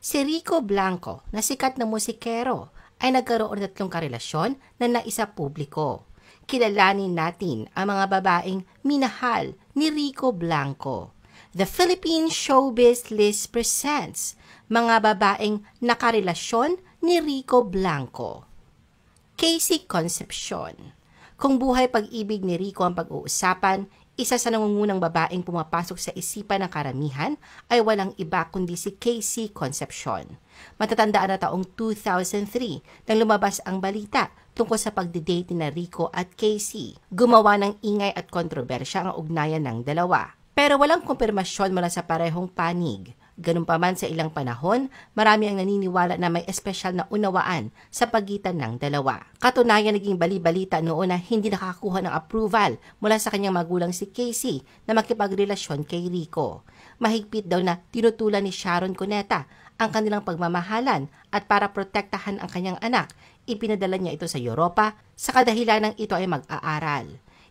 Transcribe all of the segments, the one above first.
Si Rico Blanco, na sikat na musikero, ay nagkaroon ng tatlong karelasyon na naisa publiko. Kilalanin natin ang mga babaeng minahal ni Rico Blanco. The Philippine Showbiz List presents mga babaeng nakarelasyon ni Rico Blanco. Casey Concepcion. Kung buhay pag-ibig ni Rico ang pag-uusapan, isa sa nangungunang babaeng pumapasok sa isipan ng karamihan ay walang iba kundi si Casey Concepcion. Matatandaan na taong 2003 nang lumabas ang balita tungkol sa pagdidate ni Rico at Casey. Gumawa ng ingay at kontrobersya ang ugnayan ng dalawa. Pero walang kumpirmasyon mula sa parehong panig. Ganun pa man sa ilang panahon, marami ang naniniwala na may espesyal na unawaan sa pagitan ng dalawa. Katunayan, naging bali-balita noon na hindi nakakakuha ng approval mula sa kanyang magulang si Casey na makipagrelasyon kay Rico. Mahigpit daw na tinutulan ni Sharon Cuneta ang kanilang pagmamahalan at para protektahan ang kanyang anak, ipinadala niya ito sa Europa sa kadahilan ng ito ay mag-aaral.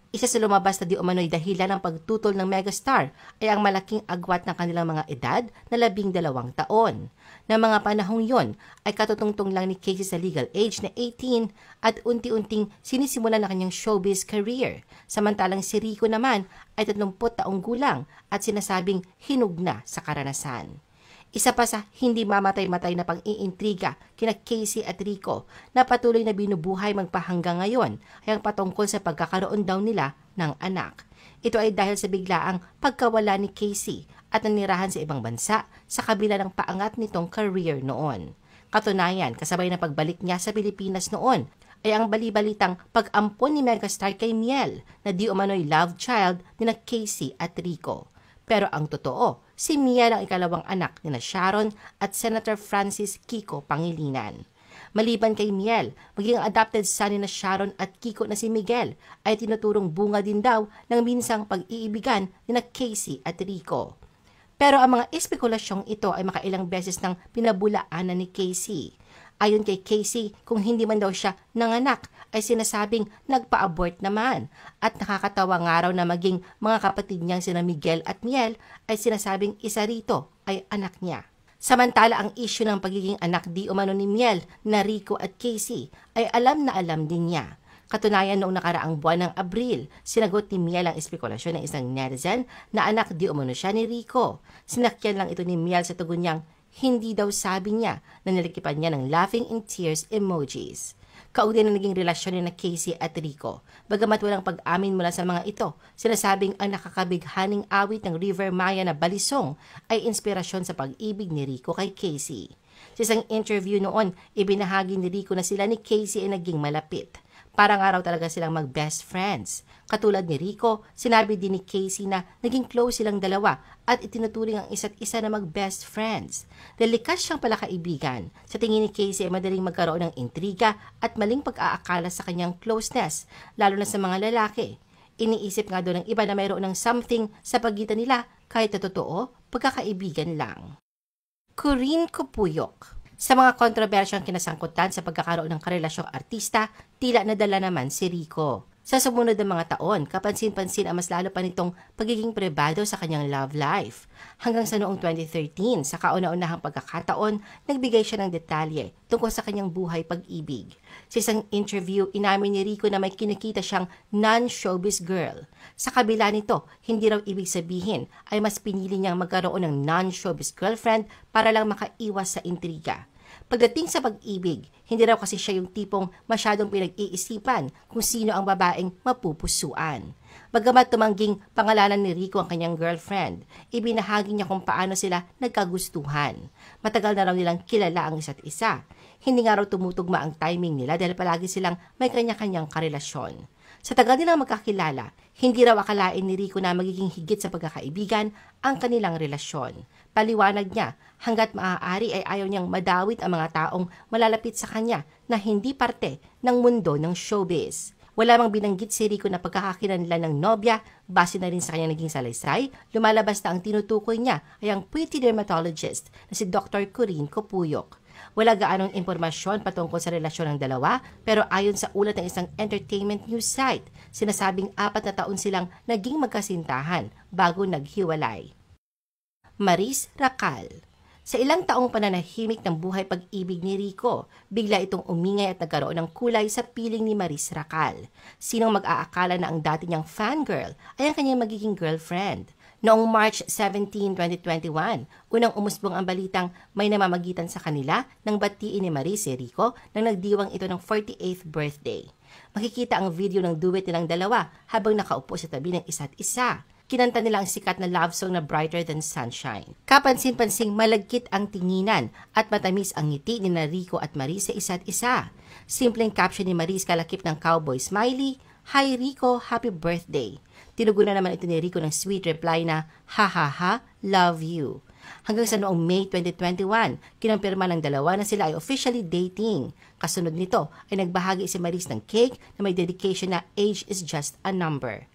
Isa sa lumabas na di umano'y dahilan ng pagtutol ng megastar ay ang malaking agwat ng kanilang mga edad na 12 taon. Na mga panahong yon ay katutungtong lang ni Casey sa legal age na 18 at unti-unting sinisimulan na kanyang showbiz career. Samantalang si Rico naman ay 30 taong gulang at sinasabing hinug na sa karanasan. Isa pa sa hindi mamatay-matay na pang-iintriga kina Casey at Rico na patuloy na binubuhay magpahanggang ngayon ay ang patungkol sa pagkakaroon daw nila ng anak. Ito ay dahil sa biglaang pagkawala ni Casey at nanirahan sa ibang bansa sa kabila ng paangat nitong career noon. Katunayan, kasabay na pagbalik niya sa Pilipinas noon ay ang bali-balitang pag-ampon ni megastar kay Miel na di umano'y love child ni na Casey at Rico. Pero ang totoo, si Miel ang ikalawang anak ni na Sharon at Senator Francis Kiko Pangilinan. Maliban kay Miel, maging adopted son ni na Sharon at Kiko na si Miguel ay tinuturong bunga din daw ng minsang pag-iibigan ni na Casey at Rico. Pero ang mga espekulasyong ito ay makailang beses nang pinabulaanan ni Casey. Ayon kay Casey, kung hindi man daw siya nanganak ay sinasabing nagpa-abort naman at nakakatawa nga raw na maging mga kapatid niyang sina Miguel at Miel ay sinasabing isa rito ay anak niya. Samantala ang issue ng pagiging anak di umano ni Miel na Rico at Casey ay alam na alam din niya. Katunayan noong nakaraang buwan ng Abril, sinagot ni Miel ang espekulasyon ng isang netizen na anak di umano siya ni Rico. Sinakyan lang ito ni Miel sa tugon niyang hindi daw sabi niya na nilikipan niya ng laughing in tears emojis. Kaugnay na naging relasyon ni na Casey at Rico. Bagamat walang pag-amin mula sa mga ito, sinasabing ang nakakabighaning awit ng River Maya na Balisong ay inspirasyon sa pag-ibig ni Rico kay Casey. Sa isang interview noon, ibinahagi ni Rico na sila ni Casey ay naging malapit. Parang araw talaga silang mag-best friends. Katulad ni Rico, sinabi din ni Casey na naging close silang dalawa at itinuturing ang isa't isa na mag-best friends. Dahil likas siyang palakaibigan, sa tingin ni Casey ay madaling magkaroon ng intriga at maling pag-aakala sa kanyang closeness, lalo na sa mga lalaki. Iniisip nga doon ng iba na mayroon ng something sa pagitan nila kahit na totoo, pagkakaibigan lang. Corinne Cupuyok. Sa mga kontrobersyang kinasangkutan sa pagkakaroon ng karelasyong artista, tila nadala naman si Rico. Sa sumunod na mga taon, kapansin-pansin ang mas lalo pa nitong pagiging pribado sa kanyang love life. Hanggang sa noong 2013, sa kauna-unahang pagkakataon, nagbigay siya ng detalye tungkol sa kanyang buhay pag-ibig. Sa isang interview, inamin ni Rico na may kinikita siyang non-showbiz girl. Sa kabila nito, hindi raw ibig sabihin ay mas pinili niyang magkaroon ng non-showbiz girlfriend para lang makaiwas sa intriga. Pagdating sa pag-ibig, hindi raw kasi siya yung tipong masyadong pinag-iisipan kung sino ang babaeng mapupusuan. Bagamat tumangging pangalanan ni Rico ang kanyang girlfriend, ibinahagi niya kung paano sila nagkagustuhan. Matagal na raw nilang kilala ang isa't isa. Hindi nga raw tumutugma ang timing nila dahil palagi silang may kanya-kanyang karelasyon. Sa tagal nilang magkakilala, hindi raw akalain ni Rico na magiging higit sa pagkakaibigan ang kanilang relasyon. Paliwanag niya, hanggat maaari ay ayaw niyang madawit ang mga taong malalapit sa kanya na hindi parte ng mundo ng showbiz. Wala mang binanggit si Rico na pagkakakilanlan ng nobya, base na rin sa kanyang naging salaysay, lumalabas na ang tinutukoy niya ay ang pretty dermatologist na si Dr. Corinne Cupuyok. Wala gaanong impormasyon patungkol sa relasyon ng dalawa, pero ayon sa ulat ng isang entertainment news site, sinasabing 4 na taon silang naging magkasintahan bago naghiwalay. Maris Racal. Sa ilang taong pananahimik ng buhay pag-ibig ni Rico, bigla itong umingay at nagkaroon ng kulay sa piling ni Maris Racal. Sinong mag-aakala na ang dati niyang fangirl ay ang kanyang magiging girlfriend? Noong March 17, 2021, unang umusbong ang balitang may namamagitan sa kanila nang batiin ni Maris si Rico nang nagdiwang ito ng 48th birthday. Makikita ang video ng duet nilang dalawa habang nakaupo sa tabi ng isa't isa. Kinanta nila ang sikat na love song na Brighter Than Sunshine. Kapansin-pansing malagkit ang tinginan at matamis ang ngiti ni Rico at Maris sa isa't isa. Simpleng caption ni Maris kalakip ng cowboy smiley, "Hi Rico, happy birthday." Tinugunan naman ito ni Rico ng sweet reply na, "Ha ha ha, love you." Hanggang sa noong May 2021, kinumpirma ng dalawa na sila ay officially dating. Kasunod nito ay nagbahagi si Maris ng cake na may dedication na "Age is just a number."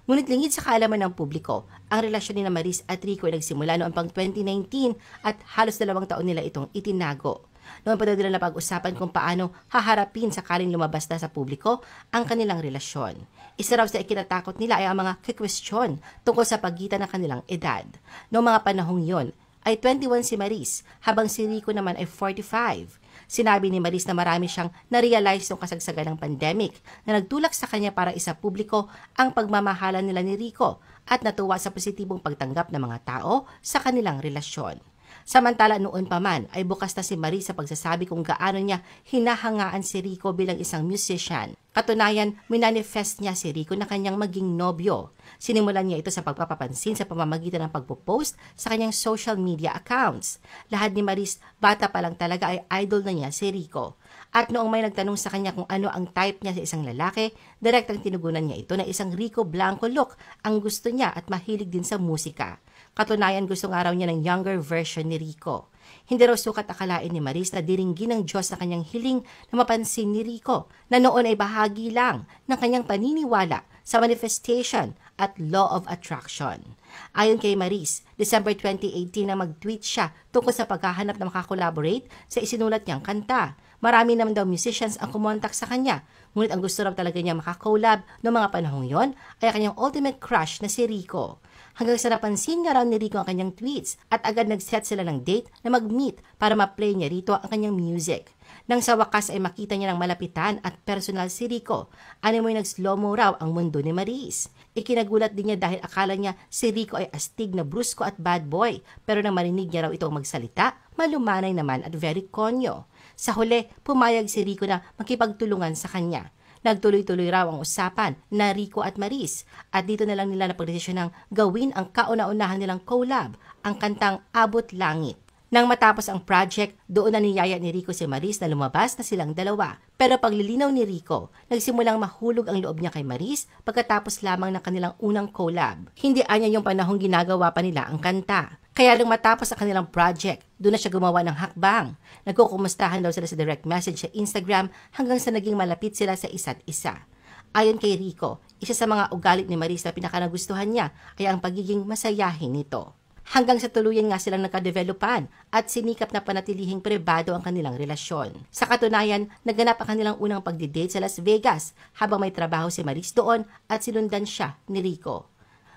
Ngunit lingid sa kaalaman ng publiko, ang relasyon ni Maris at Rico ay nagsimula noong pang 2019 at halos 2 taon nila itong itinago. Noon pa daw nila napag-usapan kung paano haharapin sakaling lumabas na sa publiko ang kanilang relasyon. Isa raw sa ikinatakot nila ay ang mga kikwestiyon tungkol sa pagitan ng kanilang edad. Noong mga panahong yon, ay 21 si Maris, habang si Rico naman ay 45. Sinabi ni Maris na marami siyang na-realize noong kasagsagan ng pandemic na nagtulak sa kanya para isa publiko ang pagmamahalan nila ni Rico at natuwa sa positibong pagtanggap ng mga tao sa kanilang relasyon. Samantala noon pa man ay bukas na si Maris sa pagsasabi kung gaano niya hinahangaan si Rico bilang isang musician. Katunayan, minanifest niya si Rico na kanyang maging nobyo. Sinimulan niya ito sa pagpapapansin sa pamamagitan ng pagpo-post sa kanyang social media accounts. Lahat ni Maris, bata pa lang talaga ay idol na niya si Rico. At noong may nagtanong sa kanya kung ano ang type niya sa isang lalaki, direktang tinugunan niya ito na isang Rico Blanco look ang gusto niya at mahilig din sa musika. Katunayan, gusto nga raw niya ng younger version ni Rico. Hindi raw sukat akalain ni Maris na diringgin ng Diyos na kanyang hiling na mapansin ni Rico na noon ay bahagi lang ng kanyang paniniwala sa manifestation at law of attraction. Ayon kay Maris, December 2018 na mag-tweet siya tungkol sa paghahanap na makakolaborate sa isinulat niyang kanta. Marami naman daw musicians ang kumontak sa kanya, ngunit ang gusto raw talaga niya makakolab noong mga panahong yon ay kanyang ultimate crush na si Rico. Hanggang sa napansin nga raw ni Rico ang kanyang tweets at agad nag-set sila ng date na mag-meet para ma-play niya rito ang kanyang music. Nang sa wakas ay makita niya ng malapitan at personal si Rico, mo'y nag-slow-mo raw ang mundo ni Maris. Ikinagulat din niya dahil akala niya si Rico ay astig na brusko at bad boy, pero nang marinig niya raw itong magsalita, malumanay naman at very konyo. Sa huli, pumayag si Rico na makipagtulungan sa kanya. Nagtuloy-tuloy raw ang usapan na Rico at Maris at dito na lang nila napagdesisyon ng gawin ang kauna-unahan nilang collab, ang kantang Abot Langit. Nang matapos ang project, doon na niyaya ni Rico si Maris na lumabas na silang dalawa. Pero paglilinaw ni Rico, nagsimulang mahulog ang loob niya kay Maris pagkatapos lamang ng kanilang unang collab. Hindi anya yung panahong ginagawa pa nila ang kanta. Kaya nung matapos ang kanilang project, doon na siya gumawa ng hakbang. Nagkukumustahan daw sila sa direct message sa Instagram hanggang sa naging malapit sila sa isa't isa. Ayon kay Rico, isa sa mga ugali ni Maris na pinakanagustuhan niya ay ang pagiging masayahin nito. Hanggang sa tuluyan nga silang nakadevelopan at sinikap na panatilihing pribado ang kanilang relasyon. Sa katunayan, naganap ang kanilang unang pagdidate sa Las Vegas habang may trabaho si Maris doon at sinundan siya ni Rico.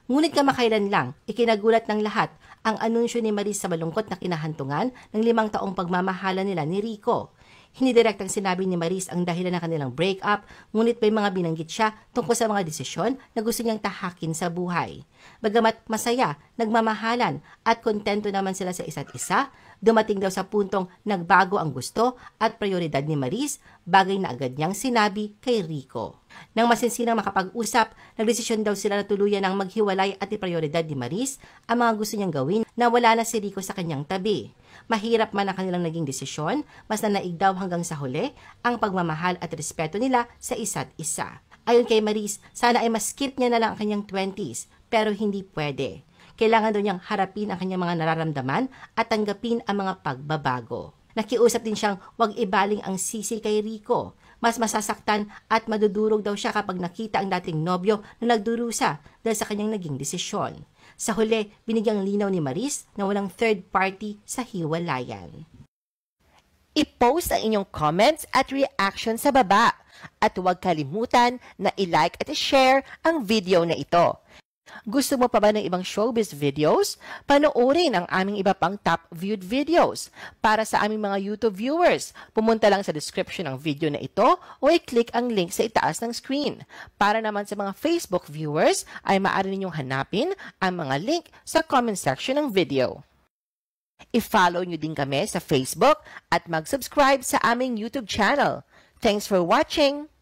Ngunit kamakailan lang, ikinagulat ng lahat ang anunsyo ni Maris sa malungkot na kinahantungan ng 5 taong pagmamahalan nila ni Rico. Hindi direktang sinabi ni Maris ang dahilan ng kanilang breakup, ngunit may mga binanggit siya tungkol sa mga desisyon na gusto niyang tahakin sa buhay. Bagamat masaya, nagmamahalan at kontento naman sila sa isa't isa, dumating daw sa puntong nagbago ang gusto at prioridad ni Maris, bagay na agad niyang sinabi kay Rico. Nang masinsinang makapag-usap, nagdesisyon daw sila na tuluyan ng maghiwalay at iprioridad ni Maris ang mga gusto niyang gawin na wala na si Rico sa kanyang tabi. Mahirap man ang kanilang naging desisyon, mas nanaig daw hanggang sa huli ang pagmamahal at respeto nila sa isa't isa. Ayon kay Maris, sana ay mas-skip niya na lang ang kanyang 20s, pero hindi pwede. Kailangan daw niyang harapin ang kanyang mga nararamdaman at tanggapin ang mga pagbabago. Nakiusap din siyang huwag ibaling ang sisi kay Rico. Mas masasaktan at madudurog daw siya kapag nakita ang dating nobyo na nagdurusa dahil sa kanyang naging desisyon. Sa huli, binigyang linaw ni Maris na walang third party sa hiwalayan. I-post ang inyong comments at reaction sa baba. At huwag kalimutan na i-like at i-share ang video na ito. Gusto mo pa ba ng ibang showbiz videos? Panoorin ang aming iba pang top viewed videos. Para sa aming mga YouTube viewers, pumunta lang sa description ng video na ito o i-click ang link sa itaas ng screen. Para naman sa mga Facebook viewers, ay maaari ninyong hanapin ang mga link sa comment section ng video. I-follow nyo din kami sa Facebook at mag-subscribe sa aming YouTube channel. Thanks for watching!